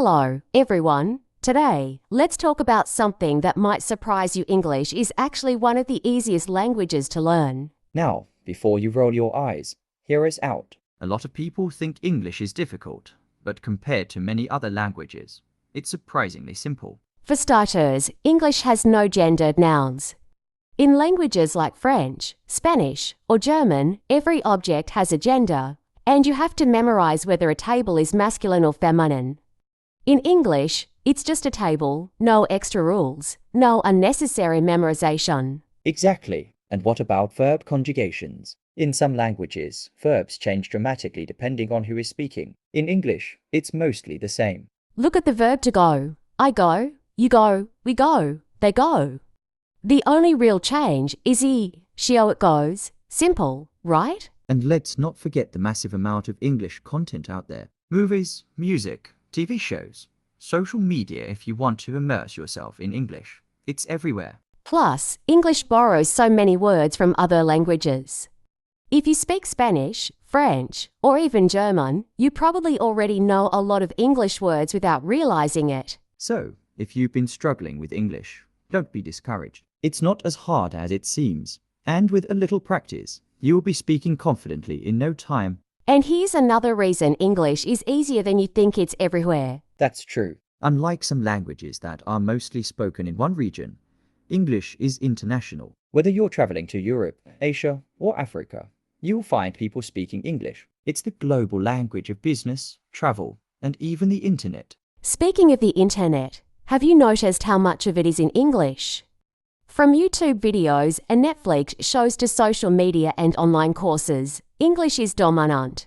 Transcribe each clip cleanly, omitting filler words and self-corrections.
Hello, everyone. Today, let's talk about something that might surprise you. English is actually one of the easiest languages to learn. Now, before you roll your eyes, hear us out. A lot of people think English is difficult, but compared to many other languages, it's surprisingly simple. For starters, English has no gendered nouns. In languages like French, Spanish, or German, every object has a gender, and you have to memorize whether a table is masculine or feminine. In English, it's just a table, no extra rules, no unnecessary memorization. Exactly. And what about verb conjugations? In some languages, verbs change dramatically depending on who is speaking. In English, it's mostly the same. Look at the verb to go. I go, you go, we go, they go. The only real change is she, it goes. Simple, right? And let's not forget the massive amount of English content out there. Movies, music, TV shows, social media if you want to immerse yourself in English. It's everywhere. Plus, English borrows so many words from other languages. If you speak Spanish, French, or even German, you probably already know a lot of English words without realizing it. So, if you've been struggling with English, don't be discouraged. It's not as hard as it seems. And with a little practice, you will be speaking confidently in no time. And here's another reason English is easier than you think. It's everywhere. That's true. Unlike some languages that are mostly spoken in one region, English is international. Whether you're traveling to Europe, Asia, or Africa, you'll find people speaking English. It's the global language of business, travel, and even the internet. Speaking of the internet, have you noticed how much of it is in English? From YouTube videos and Netflix shows to social media and online courses, English is dominant.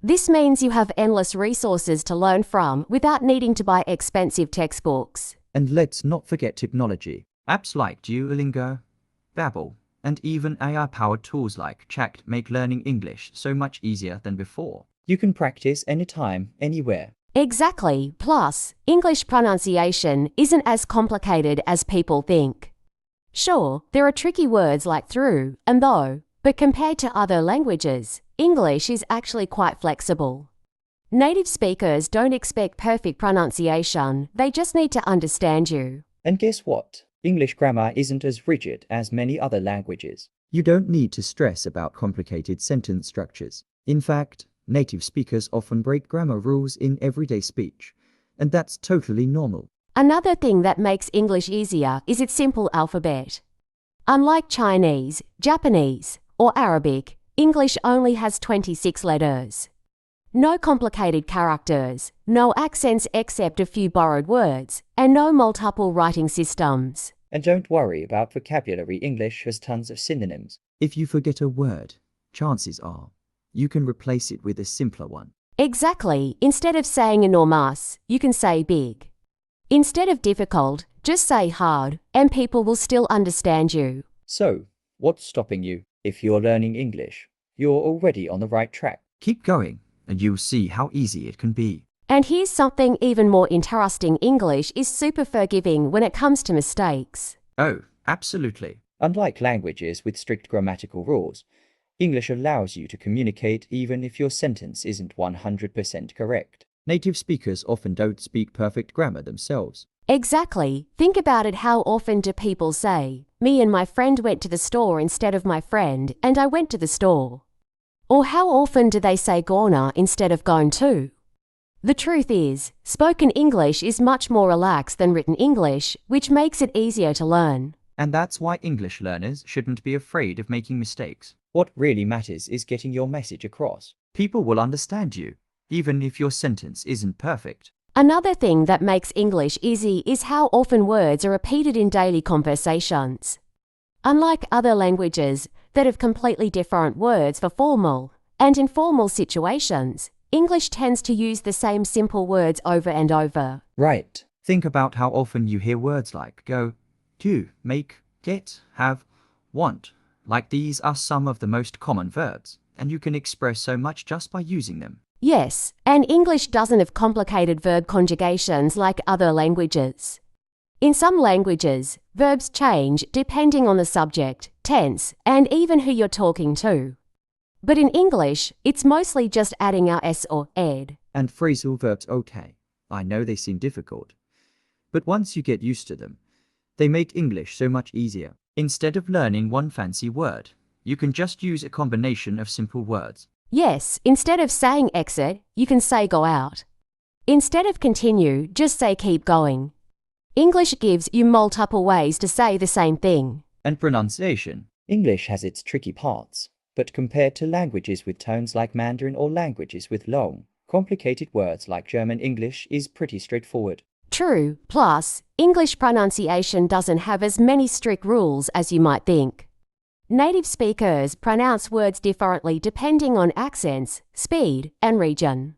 This means you have endless resources to learn from without needing to buy expensive textbooks. And let's not forget technology. Apps like Duolingo, Babbel, and even AI-powered tools like Chat make learning English so much easier than before. You can practice anytime, anywhere. Exactly. Plus, English pronunciation isn't as complicated as people think. Sure, there are tricky words like through and though, but compared to other languages, English is actually quite flexible. Native speakers don't expect perfect pronunciation, they just need to understand you. And guess what? English grammar isn't as rigid as many other languages. You don't need to stress about complicated sentence structures. In fact, native speakers often break grammar rules in everyday speech, and that's totally normal. Another thing that makes English easier is its simple alphabet. Unlike Chinese, Japanese, or Arabic, English only has 26 letters. No complicated characters, no accents except a few borrowed words, and no multiple writing systems. And don't worry about vocabulary. English has tons of synonyms. If you forget a word, chances are you can replace it with a simpler one. Exactly. Instead of saying enormous, you can say big. Instead of difficult, just say hard, and people will still understand you. So, what's stopping you? If you're learning English, you're already on the right track. Keep going, and you'll see how easy it can be. And here's something even more interesting. English is super forgiving when it comes to mistakes. Oh, absolutely. Unlike languages with strict grammatical rules, English allows you to communicate even if your sentence isn't 100% correct. Native speakers often don't speak perfect grammar themselves. Exactly. Think about it. How often do people say, "Me and my friend went to the store" instead of "my friend and I went to the store"? Or how often do they say "gonna" instead of "going to"? The truth is, spoken English is much more relaxed than written English, which makes it easier to learn. And that's why English learners shouldn't be afraid of making mistakes. What really matters is getting your message across. People will understand you, even if your sentence isn't perfect. Another thing that makes English easy is how often words are repeated in daily conversations. Unlike other languages that have completely different words for formal and informal situations, English tends to use the same simple words over and over. Right. Think about how often you hear words like go, do, make, get, have, want. Like these are some of the most common verbs, and you can express so much just by using them. Yes, and English doesn't have complicated verb conjugations like other languages. In some languages, verbs change depending on the subject, tense, and even who you're talking to. But in English, it's mostly just adding our s or ed. And phrasal verbs okay. I know they seem difficult, but once you get used to them, they make English so much easier. Instead of learning one fancy word, you can just use a combination of simple words. Yes, instead of saying exit, you can say go out. Instead of continue, just say keep going. English gives you multiple ways to say the same thing. And pronunciation. English has its tricky parts, but compared to languages with tones like Mandarin or languages with long, complicated words like German English is pretty straightforward. True, plus, English pronunciation doesn't have as many strict rules as you might think. Native speakers pronounce words differently depending on accents, speed, and region.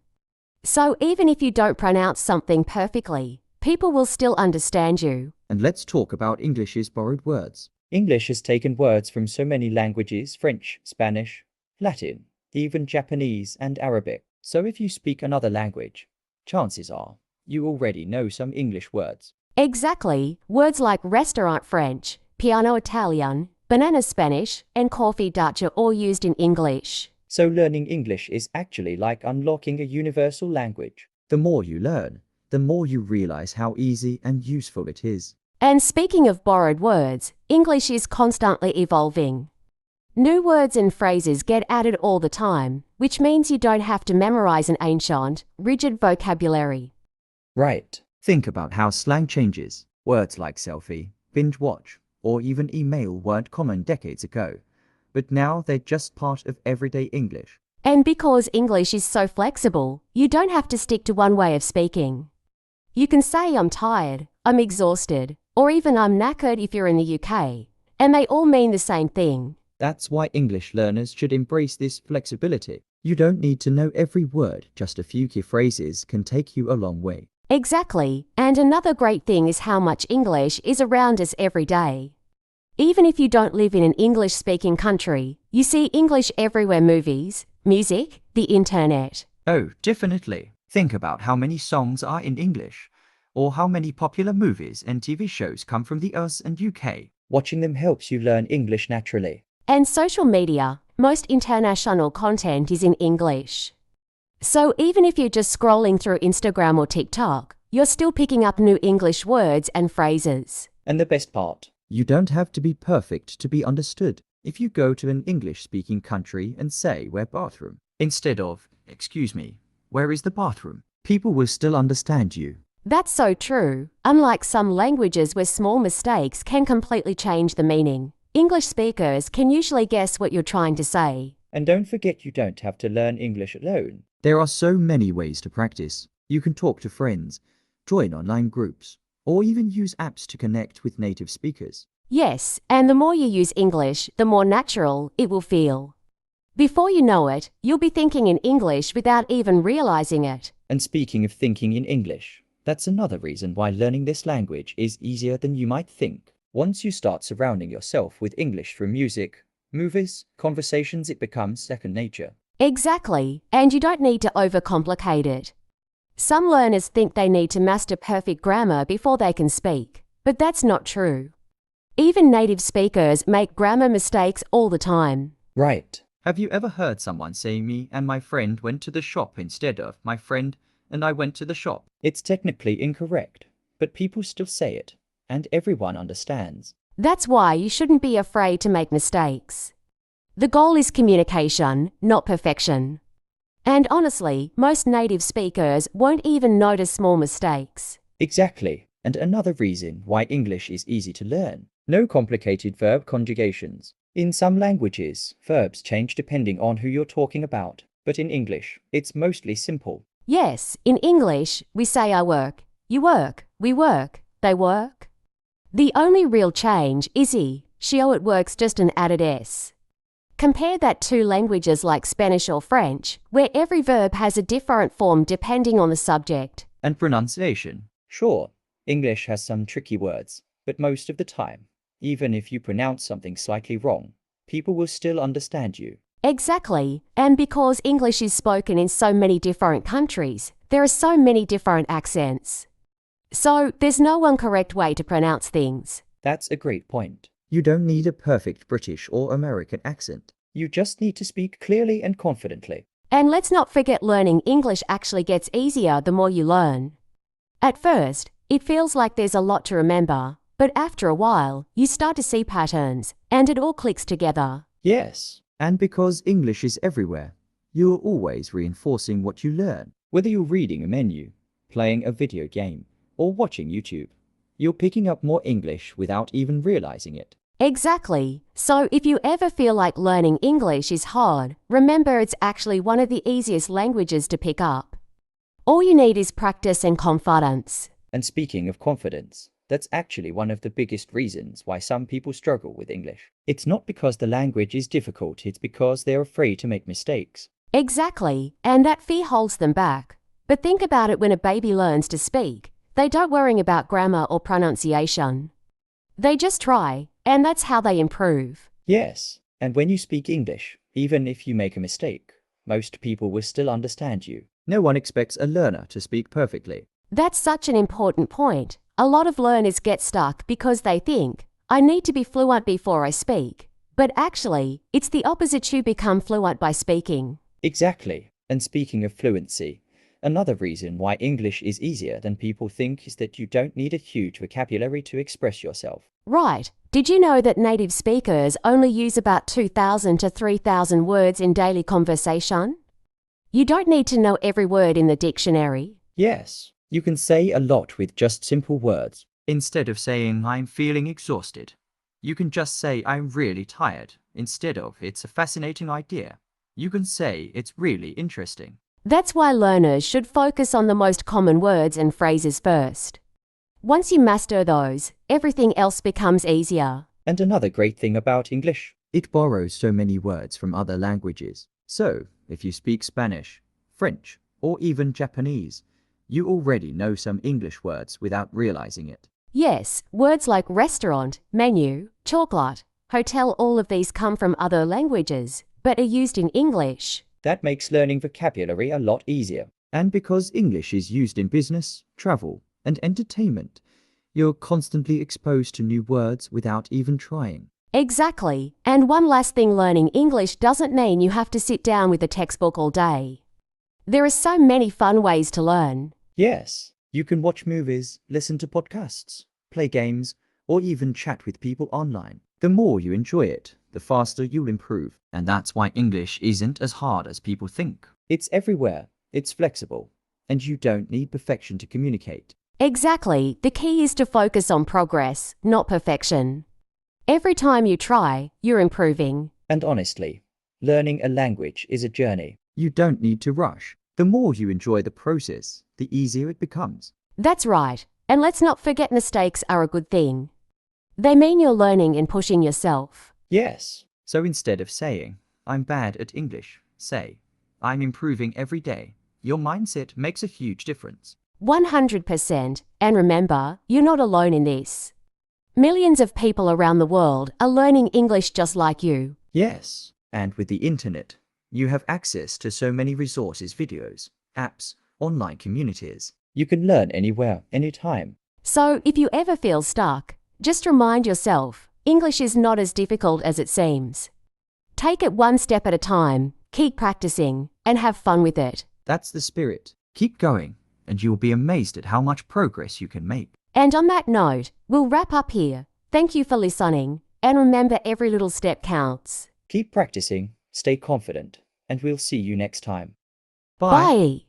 So even if you don't pronounce something perfectly, people will still understand you. And let's talk about English's borrowed words. English has taken words from so many languages: French, Spanish, Latin, even Japanese and Arabic. So if you speak another language, chances are you already know some English words. Exactly, words like restaurant French, piano Italian, banana Spanish, and coffee Dutch are all used in English. So learning English is actually like unlocking a universal language. The more you learn, the more you realize how easy and useful it is. And speaking of borrowed words, English is constantly evolving. New words and phrases get added all the time, which means you don't have to memorize an ancient, rigid vocabulary. Right. Think about how slang changes. Words like selfie, binge watch, or even email weren't common decades ago, but now they're just part of everyday English. And because English is so flexible, you don't have to stick to one way of speaking. You can say I'm tired, I'm exhausted, or even I'm knackered if you're in the UK, and they all mean the same thing. That's why English learners should embrace this flexibility. You don't need to know every word, just a few key phrases can take you a long way. Exactly, and another great thing is how much English is around us every day. Even if you don't live in an English-speaking country, you see English everywhere: movies, music, the internet. Oh, definitely. Think about how many songs are in English, or how many popular movies and TV shows come from the US and UK. Watching them helps you learn English naturally. And social media, most international content is in English. So even if you're just scrolling through Instagram or TikTok, you're still picking up new English words and phrases. And the best part, you don't have to be perfect to be understood. If you go to an English-speaking country and say, "Where bathroom?" instead of, "Excuse me, where is the bathroom?" people will still understand you. That's so true. Unlike some languages where small mistakes can completely change the meaning, English speakers can usually guess what you're trying to say. And don't forget, you don't have to learn English alone. There are so many ways to practice. You can talk to friends, join online groups, or even use apps to connect with native speakers. Yes, and the more you use English, the more natural it will feel. Before you know it, you'll be thinking in English without even realizing it. And speaking of thinking in English, that's another reason why learning this language is easier than you might think. Once you start surrounding yourself with English through music, movies, conversations, it becomes second nature. Exactly, and you don't need to overcomplicate it. Some learners think they need to master perfect grammar before they can speak, but that's not true. Even native speakers make grammar mistakes all the time. Right. Have you ever heard someone say "me and my friend went to the shop" instead of "my friend and I went to the shop"? It's technically incorrect, but people still say it, and everyone understands. That's why you shouldn't be afraid to make mistakes. The goal is communication, not perfection. And honestly, most native speakers won't even notice small mistakes. Exactly. And another reason why English is easy to learn. No complicated verb conjugations. In some languages, verbs change depending on who you're talking about, but in English, it's mostly simple. Yes, in English, we say I work, you work, we work, they work. The only real change is he, she, or it works just an added S. Compare that to languages like Spanish or French, where every verb has a different form depending on the subject. And pronunciation. Sure, English has some tricky words, but most of the time, even if you pronounce something slightly wrong, people will still understand you. Exactly, and because English is spoken in so many different countries, there are so many different accents. So, there's no one correct way to pronounce things. That's a great point. You don't need a perfect British or American accent. You just need to speak clearly and confidently. And let's not forget, learning English actually gets easier the more you learn. At first, it feels like there's a lot to remember, but after a while, you start to see patterns, and it all clicks together. Yes, And because English is everywhere, you're always reinforcing what you learn. whether you're reading a menu, playing a video game, or watching YouTube, you're picking up more English without even realizing it. Exactly. So if you ever feel like learning English is hard, remember it's actually one of the easiest languages to pick up. All you need is practice and confidence. And speaking of confidence, that's actually one of the biggest reasons why some people struggle with English. It's not because the language is difficult, it's because they're afraid to make mistakes. Exactly, and that fear holds them back. But think about it when a baby learns to speak. They don't worry about grammar or pronunciation. They just try, and that's how they improve. Yes, and when you speak English, even if you make a mistake, most people will still understand you. No one expects a learner to speak perfectly. That's such an important point. A lot of learners get stuck because they think, I need to be fluent before I speak. But actually, it's the opposite. You become fluent by speaking. Exactly. And speaking of fluency, another reason why English is easier than people think is that you don't need a huge vocabulary to express yourself. Right. Did you know that native speakers only use about 2,000 to 3,000 words in daily conversation? You don't need to know every word in the dictionary. Yes, you can say a lot with just simple words. Instead of saying, I'm feeling exhausted, you can just say, I'm really tired. Instead of, it's a fascinating idea, you can say, it's really interesting. That's why learners should focus on the most common words and phrases first. Once you master those, everything else becomes easier. And another great thing about English, It borrows so many words from other languages. So, if you speak Spanish, French, or even Japanese, you already know some English words without realizing it. Yes, words like restaurant, menu, chocolate, hotel, all of these come from other languages, but are used in English. that makes learning vocabulary a lot easier. And because English is used in business, travel, and entertainment, you're constantly exposed to new words without even trying. Exactly. And one last thing, learning English doesn't mean you have to sit down with a textbook all day. There are so many fun ways to learn. Yes, you can watch movies, listen to podcasts, play games, or even chat with people online. The more you enjoy it, the faster you'll improve. And that's why English isn't as hard as people think. It's everywhere, it's flexible, and you don't need perfection to communicate. Exactly. The key is to focus on progress, not perfection. Every time you try, you're improving. And honestly, learning a language is a journey. You don't need to rush. The more you enjoy the process, the easier it becomes. That's right. And let's not forget, mistakes are a good thing. They mean you're learning and pushing yourself. Yes, So instead of saying, I'm bad at English, say, I'm improving every day. Your mindset makes a huge difference. 100%. And remember, you're not alone in this. Millions of people around the world are learning English just like you. yes. And with the internet, you have access to so many resources, videos, apps, online communities. You can learn anywhere, anytime. So if you ever feel stuck, just remind yourself, English is not as difficult as it seems. Take it one step at a time, keep practicing, and have fun with it. That's the spirit. Keep going, and you'll be amazed at how much progress you can make. And on that note, we'll wrap up here. Thank you for listening, and remember, every little step counts. Keep practicing, stay confident, and we'll see you next time. Bye. Bye.